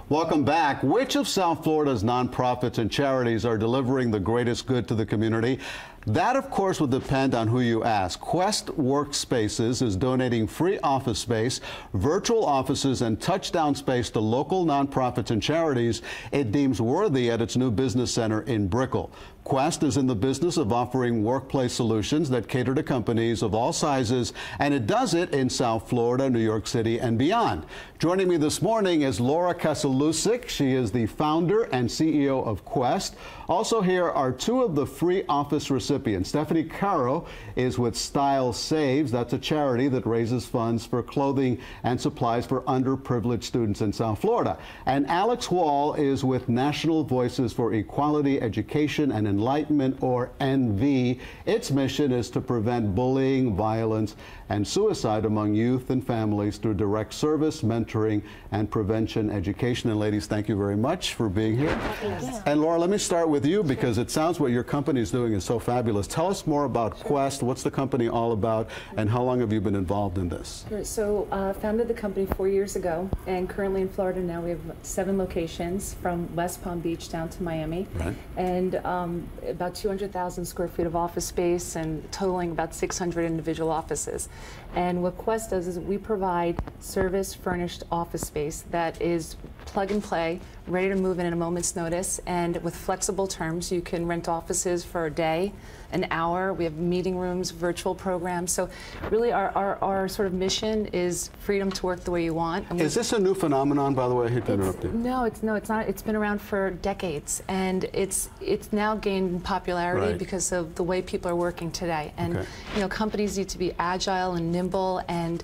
Welcome back. Which of South Florida's nonprofits and charities are delivering the greatest good to the community? That, of course, will depend on who you ask. Quest Workspaces is donating free office space, virtual offices, and touchdown space to local nonprofits and charities it deems worthy at its new business center in Brickell. Quest is in the business of offering workplace solutions that cater to companies of all sizes, and it does it in South Florida, New York City, and beyond. Joining me this morning is Laura Kasalusic. She is the founder and CEO of Quest. Also here are two of the free office recipients. Stephanie Caro is with Style Saves. That's a charity that raises funds for clothing and supplies for underprivileged students in South Florida. And Alex Wall is with National Voices for Equality, Education, and Enlightenment, or NVEEE. Its mission is to prevent bullying, violence, and suicide among youth and families through direct service, mentoring, and prevention education. And ladies, thank you very much for being here. Yes. And Laura, let me start with you because it sounds what your company is doing is so fabulous. Tell us more about Quest. What's the company all about, and how long have you been involved in this? Sure. So founded the company 4 years ago, and currently in Florida now we have 7 locations from West Palm Beach down to Miami. Right. And about 200,000 square feet of office space and totaling about 600 individual offices. And what Quest does is we provide service furnished office space that is plug and play, ready to move in a moment's notice, and with flexible terms. You can rent offices for a day, an hour. We have meeting rooms, virtual programs. So really our sort of mission is freedom to work the way you want. And is this a new phenomenon, by the way? I hate to interrupt you. No, it's not. It's been around for decades, and it's now gained popularity because of the way people are working today. And you know, companies need to be agile and nimble, and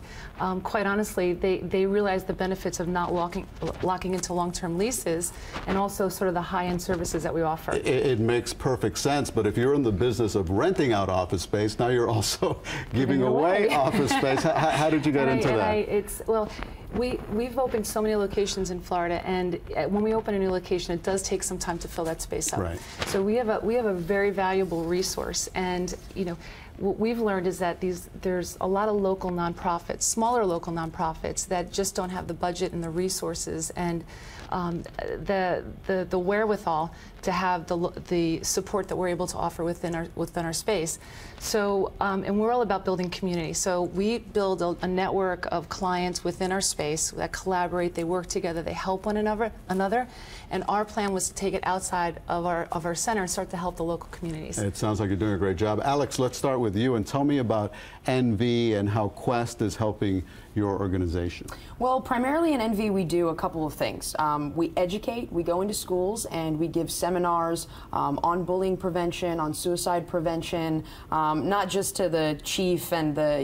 quite honestly, they realize the benefits of not locking into long-term leases, and also sort of the high-end services that we offer. It makes perfect sense, but if you're in the business of renting out office space, now you're also giving away office space. How did you get into that? Well, we've opened so many locations in Florida, and when we open a new location, it does take some time to fill that space up. Right. So we have a very valuable resource, and you know, what we've learned is that there's a lot of local nonprofits, smaller local nonprofits, that just don't have the budget and the resources and the wherewithal to have the support that we're able to offer within our space. So and we're all about building community. So we build a network of clients within our space that collaborate, they work together, they help one another. And our plan was to take it outside of our center and start to help the local communities. It sounds like you're doing a great job. Alex, let's start with you and tell me about NVEEE and how Quest is helping your organization. Well, primarily in NVEEE we do a couple of things. We educate, we go into schools and we give seminars on bullying prevention, on suicide prevention, not just to the chief and the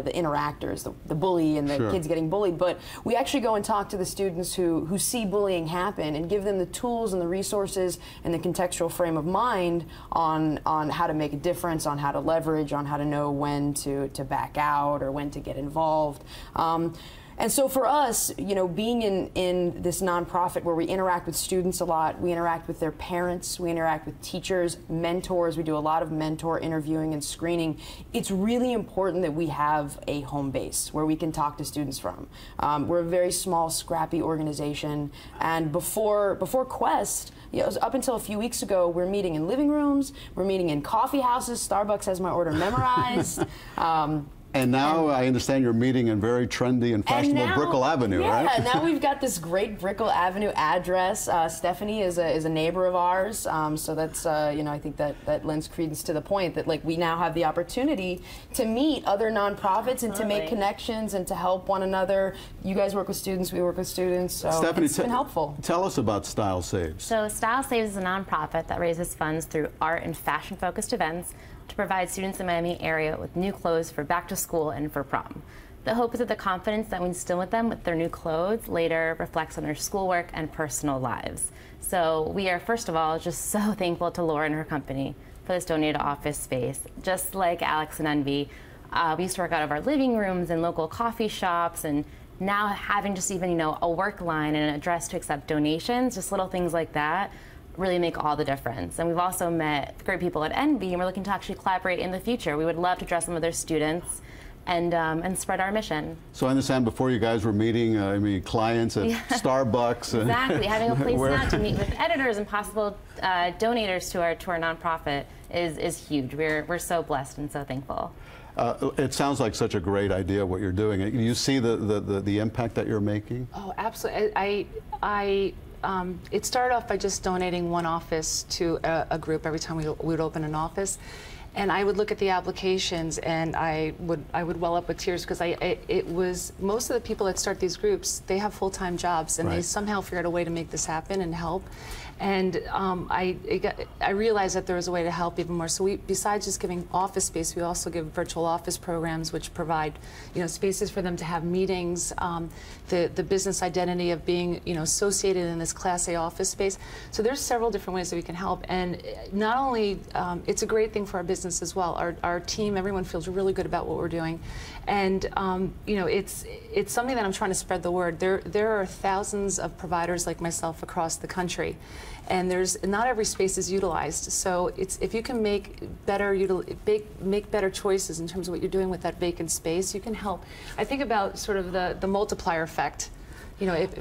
the interactors, the bully and the kids getting bullied, but we actually go and talk to the students who see bullying happen and give them the tools and the resources and the contextual frame of mind on how to make a difference, on how to leverage, on how to know when to back out or when to get involved. And so for us, being in this nonprofit where we interact with students a lot, we interact with their parents, we interact with teachers, mentors, we do a lot of mentor interviewing and screening, it's really important that we have a home base where we can talk to students from. We're a very small, scrappy organization, and before Quest, up until a few weeks ago, we're meeting in living rooms, we're meeting in coffee houses, Starbucks has my order memorized. And now I understand you're meeting in very trendy and fashionable Brickell Avenue, right? Yeah, now we've got this great Brickell Avenue address. Stephanie is a neighbor of ours, so that's I think that lends credence to the point that we now have the opportunity to meet other nonprofits and to make connections and to help one another. You guys work with students, we work with students, so Stephanie, it's been helpful. Tell us about Style Saves. So Style Saves is a nonprofit that raises funds through art and fashion-focused events to provide students in the Miami area with new clothes for back to school and for prom. The hope is that the confidence that we instill with them with their new clothes later reflects on their schoolwork and personal lives. So we are, first of all, just so thankful to Laura and her company for this donated office space. Just like Alex and NVEEE, we used to work out of our living rooms and local coffee shops, and now having just even a work line and an address to accept donations, just little things like that, really make all the difference. And we've also met great people at NVEEE, and we're looking to actually collaborate in the future. We would love to dress some of their students and spread our mission. So I understand before you guys were meeting, clients at Starbucks. Exactly, having a place now to meet with editors and possible donators to our nonprofit is huge. We're so blessed and so thankful. It sounds like such a great idea what you're doing. You see the impact that you're making? Oh, absolutely. It started off by just donating one office to a group every time we would open an office. And I would look at the applications, and I would well up with tears, because it was most of the people that start these groups, they have full-time jobs, and they somehow figured out a way to make this happen and help. And I realized that there was a way to help even more. So besides just giving office space, we also give virtual office programs, which provide, spaces for them to have meetings. The business identity of being, associated in this Class A office space. So there's several different ways that we can help. And not only, it's a great thing for our business as well. Our team, everyone feels really good about what we're doing. And it's something that I'm trying to spread the word. There are thousands of providers like myself across the country, and not every space is utilized. So if you can make better choices in terms of what you're doing with that vacant space, you can help. I think about sort of the multiplier effect.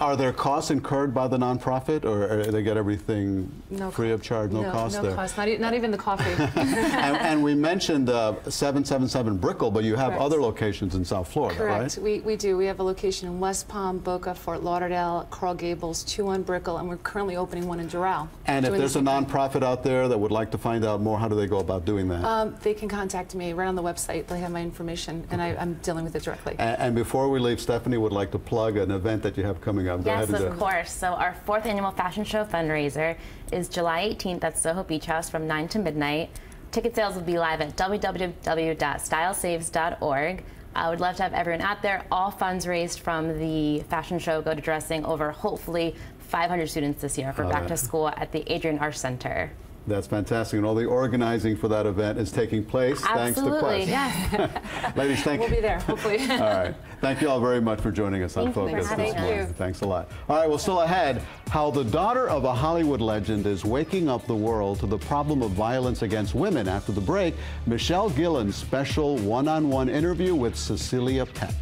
Are there costs incurred by the nonprofit, or they get everything free of charge, no cost there? No cost, not even the coffee. and we mentioned 777 Brickell, but you have other locations in South Florida, right? Correct. We do. We have a location in West Palm, Boca, Fort Lauderdale, Coral Gables, 2 on Brickell, and we're currently opening one in Doral. And if there's a nonprofit out there that would like to find out more, how do they go about doing that? They can contact me right on the website. They have my information, and I'm dealing with it directly. And before we leave, Stephanie would like to plug an event that you have coming up. Yes, of course. So our 4th annual fashion show fundraiser is July 18th at Soho Beach House from 9 to midnight. Ticket sales will be live at www.stylesaves.org. I would love to have everyone out there. All funds raised from the fashion show go to dressing over, hopefully, 500 students this year for back to school at the Adrian Arch Center. That's fantastic, and all the organizing for that event is taking place thanks to Quest. Yes. Ladies, thank you. We'll be there, hopefully. All right. Thank you all very much for joining us on Focus this morning. Thanks a lot. All right, well, still ahead, how the daughter of a Hollywood legend is waking up the world to the problem of violence against women. After the break, Michelle Gillen's special one-on-one interview with Cecilia Peck.